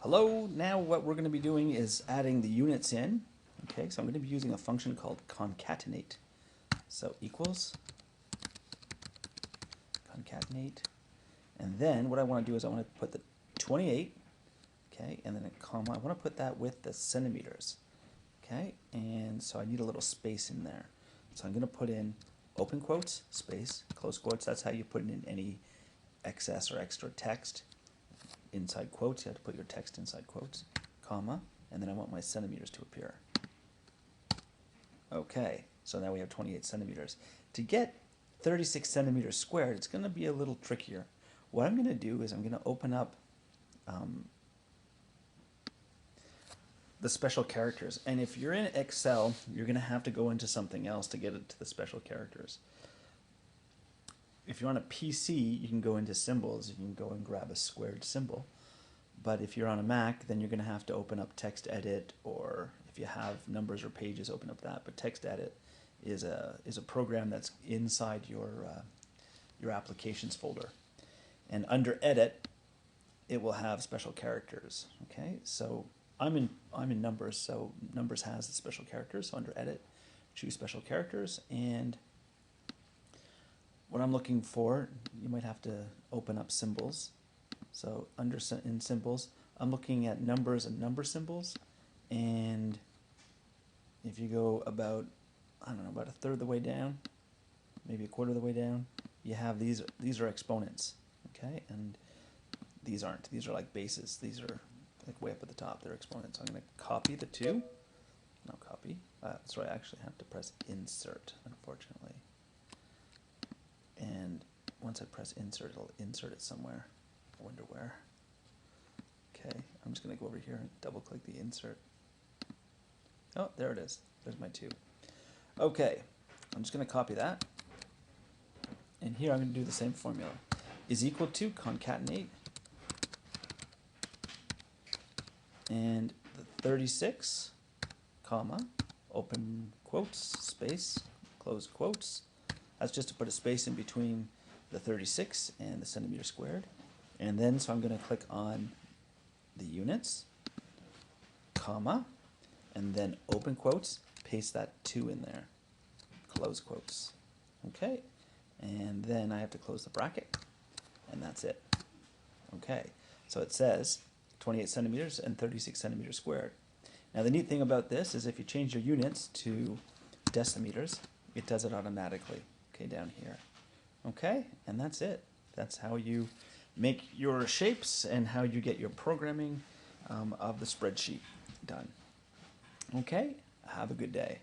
Hello, now what we're going to be doing is adding the units in. Okay, so I'm going to be using a function called concatenate. So equals concatenate. And then what I want to do is I want to put the 28, okay, and then a comma. I want to put that with the centimeters. Okay, and so I need a little space in there. So I'm going to put in open quotes, space, close quotes. That's how you put in any excess or extra text. Inside quotes, you have to put your text inside quotes, comma, and then I want my centimeters to appear. Okay, so now we have 28 centimeters. To get 36 centimeters squared, it's going to be a little trickier. What I'm going to do is I'm going to open up the special characters. And if you're in Excel, you're going to have to go into something else to get it to the special characters. If you're on a PC, you can go into symbols. You can go and grab a squared symbol. But if you're on a Mac, then you're going to have to open up text edit, or if you have numbers or pages, open up that. But text edit is a program that's inside your applications folder. And under edit, it will have special characters. Okay, so I'm in numbers, so numbers has the special characters. So under edit, choose special characters, and what I'm looking for, you might have to open up symbols. So in symbols, I'm looking at numbers and number symbols, and if you go about, I don't know, about a third of the way down, maybe a quarter of the way down, you have these are exponents, okay, and these aren't. These are like bases. These are like way up at the top. They're exponents. So I'm going to copy the two. No, copy. So I actually have to press insert, unfortunately. And once I press insert, it'll insert it somewhere. I wonder where. Okay, I'm just going to go over here and double click the insert. Oh, there it is. There's my two. Okay, I'm just going to copy that. And here I'm going to do the same formula. Is equal to concatenate. And the 36, comma, open quotes, space, close quotes. That's just to put a space in between the 36 and the centimeter squared. And then, so I'm going to click on the units, comma, and then open quotes, paste that 2 in there, close quotes. Okay, and then I have to close the bracket, and that's it. Okay, so it says 28 centimeters and 36 centimeters squared. Now the neat thing about this is if you change your units to decimeters, it does it automatically. Okay, down here. Okay, and that's it. That's how you make your shapes and how you get your programming of the spreadsheet done. Okay, have a good day.